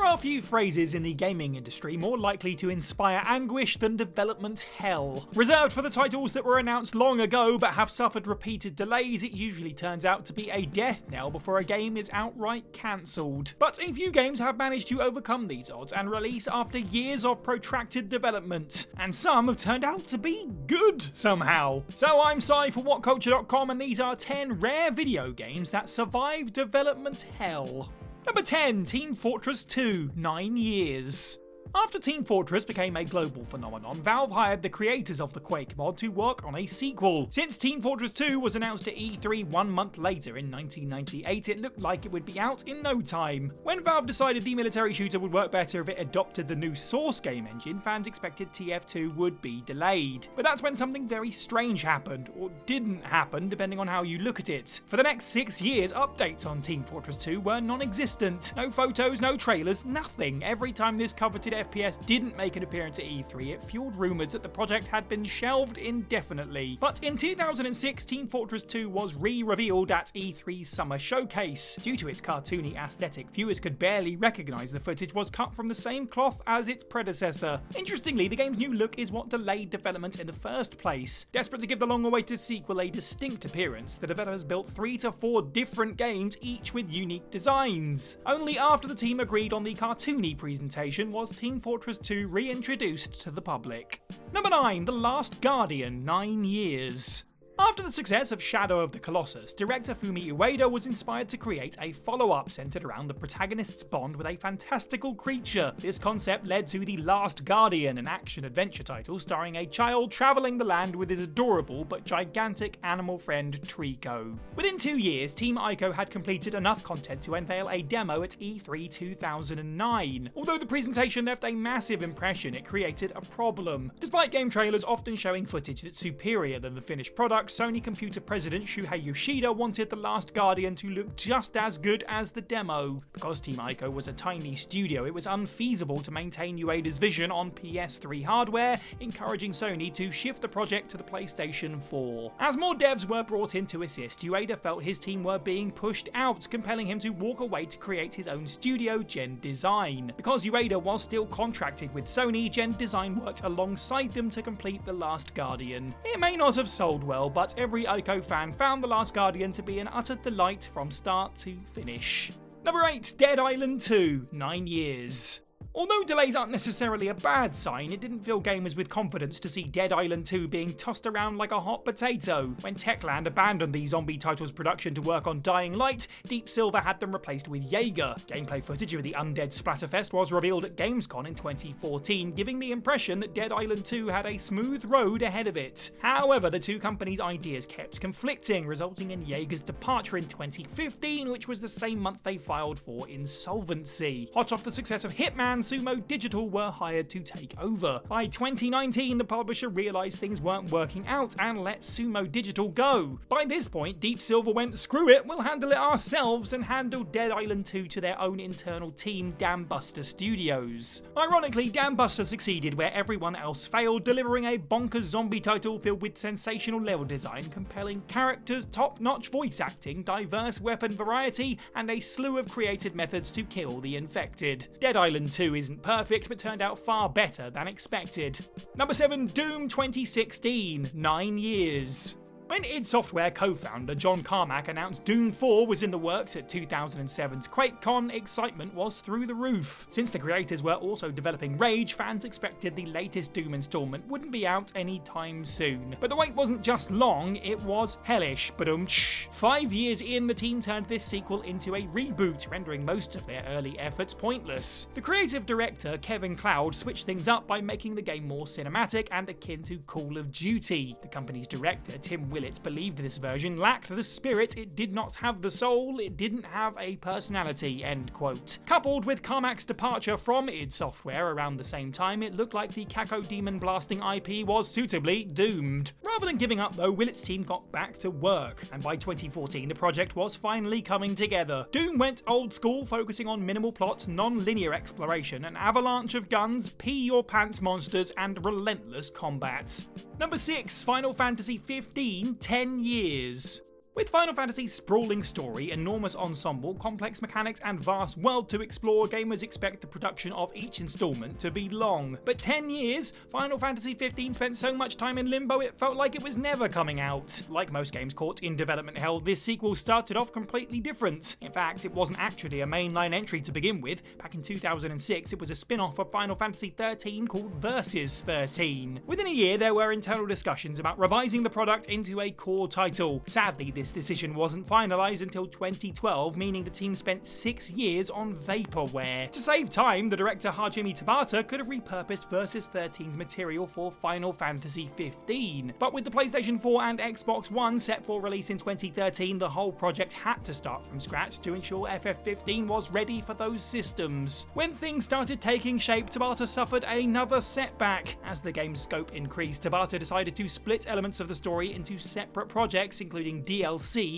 There are few phrases in the gaming industry more likely to inspire anguish than development hell. Reserved for the titles that were announced long ago but have suffered repeated delays, it usually turns out to be a death knell before a game is outright cancelled. But a few games have managed to overcome these odds and release after years of protracted development, and some have turned out to be good somehow. So I'm Si for WhatCulture.com, and these are 10 rare video games that survived development hell. Number 10, Team Fortress 2, 9 years. After Team Fortress became a global phenomenon, Valve hired the creators of the Quake mod to work on a sequel. Since Team Fortress 2 was announced at E3 1 month later in 1998, it looked like it would be out in no time. When Valve decided the military shooter would work better if it adopted the new Source game engine, fans expected TF2 would be delayed. But that's when something very strange happened, or didn't happen, depending on how you look at it. For the next 6 years, updates on Team Fortress 2 were non-existent. No photos, no trailers, nothing. Every time this coveted FPS didn't make an appearance at E3, it fueled rumours that the project had been shelved indefinitely. But in 2006, Team Fortress 2 was re-revealed at E3's Summer Showcase. Due to its cartoony aesthetic, viewers could barely recognise the footage was cut from the same cloth as its predecessor. Interestingly, the game's new look is what delayed development in the first place. Desperate to give the long-awaited sequel a distinct appearance, the developers built 3 to 4 different games, each with unique designs. Only after the team agreed on the cartoony presentation was Team Fortress 2 reintroduced to the public. Number 9, The Last Guardian, 9 years. After the success of Shadow of the Colossus, director Fumi Ueda was inspired to create a follow-up centered around the protagonist's bond with a fantastical creature. This concept led to The Last Guardian, an action-adventure title starring a child traveling the land with his adorable but gigantic animal friend Trico. Within 2 years, Team Ico had completed enough content to unveil a demo at E3 2009. Although the presentation left a massive impression, it created a problem. Despite game trailers often showing footage that's superior than the finished product, Sony Computer president Shuhei Yoshida wanted The Last Guardian to look just as good as the demo. Because Team Ico was a tiny studio, it was unfeasible to maintain Ueda's vision on PS3 hardware, encouraging Sony to shift the project to the PlayStation 4. As more devs were brought in to assist, Ueda felt his team were being pushed out, compelling him to walk away to create his own studio, Gen Design. Because Ueda was still contracted with Sony, Gen Design worked alongside them to complete The Last Guardian. It may not have sold well, but every Ico fan found The Last Guardian to be an utter delight from start to finish. Number 8, Dead Island 2, 9 years. Although delays aren't necessarily a bad sign, it didn't fill gamers with confidence to see Dead Island 2 being tossed around like a hot potato. When Techland abandoned the zombie title's production to work on Dying Light, Deep Silver had them replaced with Jaeger. Gameplay footage of the Undead Splatterfest was revealed at Gamescom in 2014, giving the impression that Dead Island 2 had a smooth road ahead of it. However, the two companies' ideas kept conflicting, resulting in Jaeger's departure in 2015, which was the same month they filed for insolvency. Hot off the success of Hitman, Sumo Digital were hired to take over. By 2019, the publisher realised things weren't working out and let Sumo Digital go. By this point, Deep Silver went, screw it, we'll handle it ourselves, and handled Dead Island 2 to their own internal team, Dambuster Studios. Ironically, Dambuster succeeded where everyone else failed, delivering a bonkers zombie title filled with sensational level design, compelling characters, top-notch voice acting, diverse weapon variety, and a slew of created methods to kill the infected. Dead Island 2 isn't perfect, but turned out far better than expected. Number 7, Doom 2016, 9 years. When id Software co-founder John Carmack announced Doom 4 was in the works at 2007's QuakeCon, excitement was through the roof. Since the creators were also developing Rage, fans expected the latest Doom installment wouldn't be out anytime soon. But the wait wasn't just long, it was hellish. 5 years in, the team turned this sequel into a reboot, rendering most of their early efforts pointless. The creative director, Kevin Cloud, switched things up by making the game more cinematic and akin to Call of Duty. The company's director, Tim Willits, believed this version lacked the spirit, it did not have the soul, it didn't have a personality, end quote. Coupled with Carmack's departure from id Software around the same time, it looked like the Kako Demon blasting IP was suitably doomed. Rather than giving up though, Willits' team got back to work, and by 2014 the project was finally coming together. Doom went old school, focusing on minimal plot, non-linear exploration, an avalanche of guns, pee your pants monsters, and relentless combat. Number 6, Final Fantasy XV, 10 years. With Final Fantasy's sprawling story, enormous ensemble, complex mechanics, and vast world to explore, gamers expect the production of each installment to be long. But 10 years? Final Fantasy XV spent so much time in limbo it felt like it was never coming out. Like most games caught in development hell, this sequel started off completely different. In fact, it wasn't actually a mainline entry to begin with. Back in 2006, it was a spin-off of Final Fantasy XIII called Versus 13. Within a year, there were internal discussions about revising the product into a core title. Sadly, this decision wasn't finalised until 2012, meaning the team spent 6 years on vaporware. To save time, the director Hajime Tabata could have repurposed Versus 13's material for Final Fantasy XV. But with the PlayStation 4 and Xbox One set for release in 2013, the whole project had to start from scratch to ensure FF15 was ready for those systems. When things started taking shape, Tabata suffered another setback. As the game's scope increased, Tabata decided to split elements of the story into separate projects, including DLC,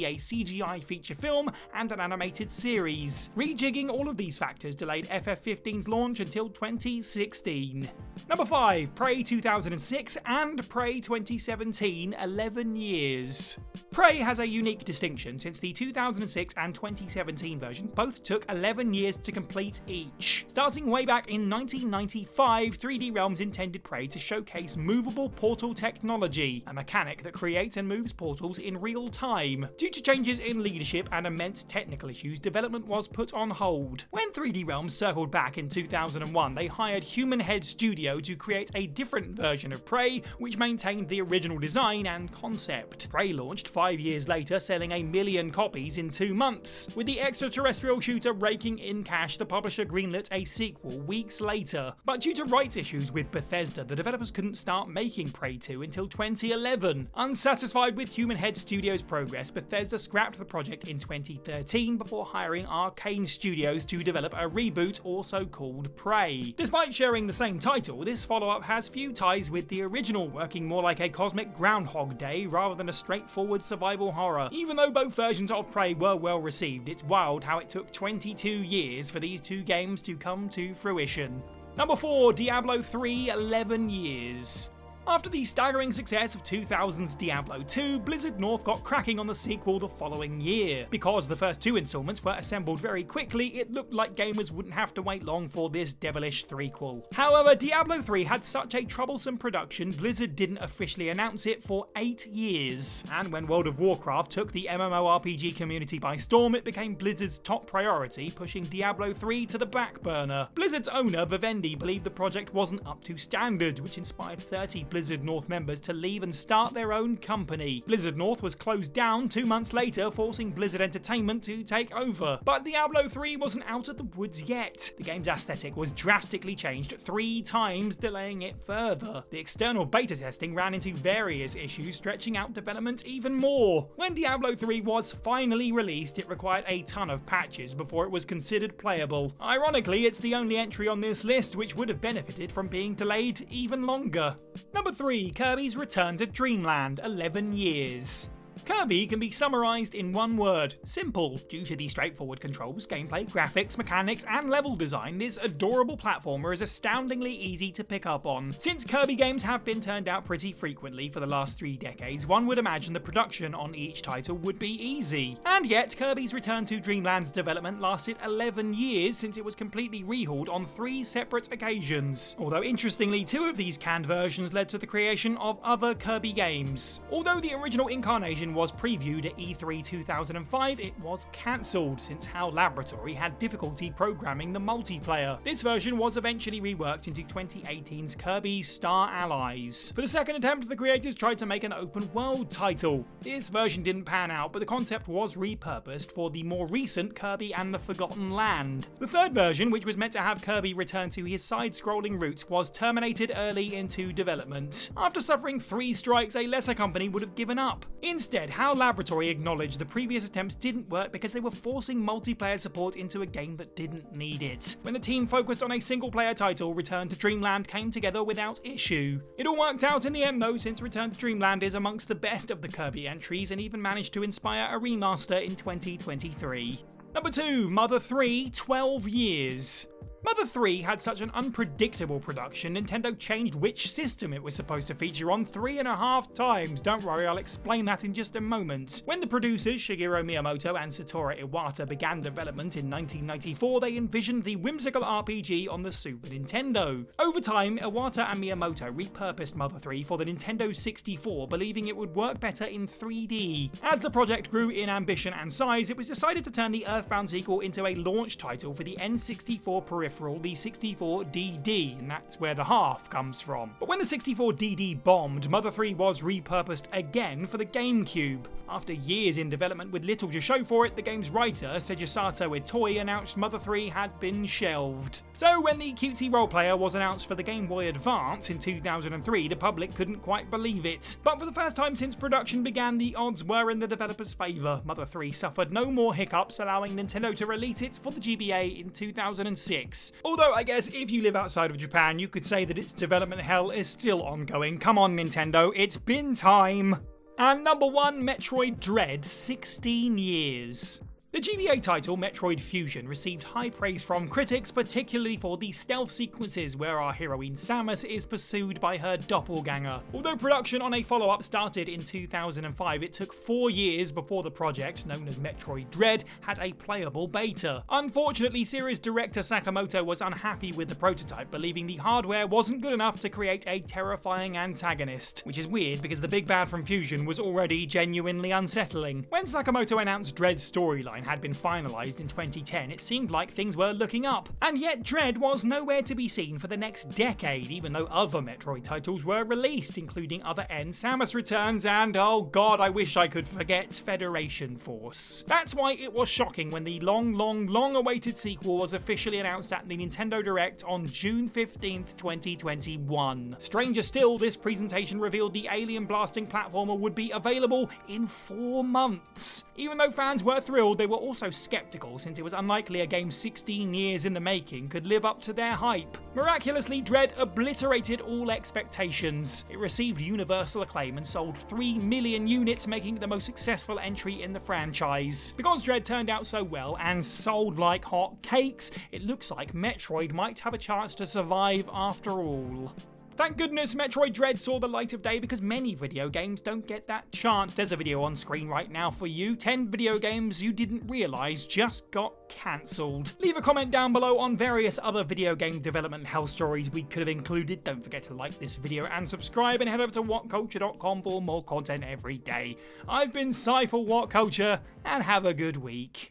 a CGI feature film, and an animated series. Rejigging all of these factors delayed FF15's launch until 2016. Number 5, Prey 2006 and Prey 2017, 11 years. Prey has a unique distinction since the 2006 and 2017 version both took 11 years to complete each. Starting way back in 1995, 3D Realms intended Prey to showcase movable portal technology, a mechanic that creates and moves portals in real time. Due to changes in leadership and immense technical issues, development was put on hold. When 3D Realms circled back in 2001, they hired Human Head Studio to create a different version of Prey, which maintained the original design and concept. Prey launched 5 years later, selling 1 million copies in 2 months. With the extraterrestrial shooter raking in cash, the publisher greenlit a sequel weeks later. But due to rights issues with Bethesda, the developers couldn't start making Prey 2 until 2011. Unsatisfied with Human Head Studios' progress, Bethesda scrapped the project in 2013 before hiring Arcane Studios to develop a reboot also called Prey. Despite sharing the same title, this follow-up has few ties with the original, working more like a cosmic Groundhog Day rather than a straightforward survival horror. Even though both versions of Prey were well received, it's wild how it took 22 years for these two games to come to fruition. Number 4, Diablo 3, 11 years. After the staggering success of 2000's Diablo 2, Blizzard North got cracking on the sequel the following year. Because the first 2 installments were assembled very quickly, it looked like gamers wouldn't have to wait long for this devilish threequel. However, Diablo 3 had such a troublesome production, Blizzard didn't officially announce it for 8 years. And when World of Warcraft took the MMORPG community by storm, it became Blizzard's top priority, pushing Diablo 3 to the back burner. Blizzard's owner, Vivendi, believed the project wasn't up to standard, which inspired 30 Blizzard North members to leave and start their own company. Blizzard North was closed down 2 months later, forcing Blizzard Entertainment to take over. But Diablo 3 wasn't out of the woods yet. The game's aesthetic was drastically changed 3 times, delaying it further. The external beta testing ran into various issues, stretching out development even more. When Diablo 3 was finally released, it required a ton of patches before it was considered playable. Ironically, it's the only entry on this list which would have benefited from being delayed even longer. Number 3, Kirby's Return to Dreamland, 11 years. Kirby can be summarised in one word: simple. Due to the straightforward controls, gameplay, graphics, mechanics, and level design, this adorable platformer is astoundingly easy to pick up on. Since Kirby games have been turned out pretty frequently for the last 3 decades, one would imagine the production on each title would be easy. And yet, Kirby's Return to Dreamland's development lasted 11 years since it was completely rehauled on 3 separate occasions. Although interestingly, 2 of these canned versions led to the creation of other Kirby games. Although the original incarnation was previewed at E3 2005, it was cancelled since HAL Laboratory had difficulty programming the multiplayer. This version was eventually reworked into 2018's Kirby's Star Allies. For the second attempt, the creators tried to make an open world title. This version didn't pan out, but the concept was repurposed for the more recent Kirby and the Forgotten Land. The third version, which was meant to have Kirby return to his side-scrolling roots, was terminated early into development. After suffering 3 strikes, a lesser company would have given up. Instead, HAL Laboratory acknowledged the previous attempts didn't work because they were forcing multiplayer support into a game that didn't need it. When the team focused on a single-player title, Return to Dreamland came together without issue. It all worked out in the end though, since Return to Dreamland is amongst the best of the Kirby entries and even managed to inspire a remaster in 2023. Number 2, Mother 3, 12 years. Mother 3 had such an unpredictable production, Nintendo changed which system it was supposed to feature on 3.5 times. Don't worry, I'll explain that in just a moment. When the producers Shigeru Miyamoto and Satoru Iwata began development in 1994, they envisioned the whimsical RPG on the Super Nintendo. Over time, Iwata and Miyamoto repurposed Mother 3 for the Nintendo 64, believing it would work better in 3D. As the project grew in ambition and size, it was decided to turn the Earthbound sequel into a launch title for the N64 peripheral, the 64DD, and that's where the half comes from. But when the 64DD bombed, Mother 3 was repurposed again for the GameCube. After years in development with little to show for it, the game's writer, Seiji Itoi, announced Mother 3 had been shelved. So when the cutesy role player was announced for the Game Boy Advance in 2003, the public couldn't quite believe it. But for the first time since production began, the odds were in the developer's favour. Mother 3 suffered no more hiccups, allowing Nintendo to release it for the GBA in 2006. Although I guess if you live outside of Japan, you could say that its development hell is still ongoing. Come on, Nintendo, it's been time! And number 1, Metroid Dread, 16 years. The GBA title, Metroid Fusion, received high praise from critics, particularly for the stealth sequences where our heroine Samus is pursued by her doppelganger. Although production on a follow-up started in 2005, it took 4 years before the project, known as Metroid Dread, had a playable beta. Unfortunately, series director Sakamoto was unhappy with the prototype, believing the hardware wasn't good enough to create a terrifying antagonist, which is weird because the big bad from Fusion was already genuinely unsettling. When Sakamoto announced Dread's storyline had been finalised in 2010, it seemed like things were looking up. And yet Dread was nowhere to be seen for the next decade, even though other Metroid titles were released, including Other N, Samus Returns, and oh god, I wish I could forget, Federation Force. That's why it was shocking when the long awaited sequel was officially announced at the Nintendo Direct on June 15th, 2021. Stranger still, this presentation revealed the alien blasting platformer would be available in 4 months. Even though fans were thrilled, they were also skeptical, since it was unlikely a game 16 years in the making could live up to their hype. Miraculously, Dread obliterated all expectations. It received universal acclaim and sold 3 million units, making it the most successful entry in the franchise. Because Dread turned out so well and sold like hot cakes, it looks like Metroid might have a chance to survive after all. Thank goodness Metroid Dread saw the light of day, because many video games don't get that chance. There's a video on screen right now for you. 10 video games you didn't realise just got cancelled. Leave a comment down below on various other video game development hell stories we could have included. Don't forget to like this video and subscribe, and head over to WhatCulture.com for more content every day. I've been Cy for WhatCulture, and have a good week.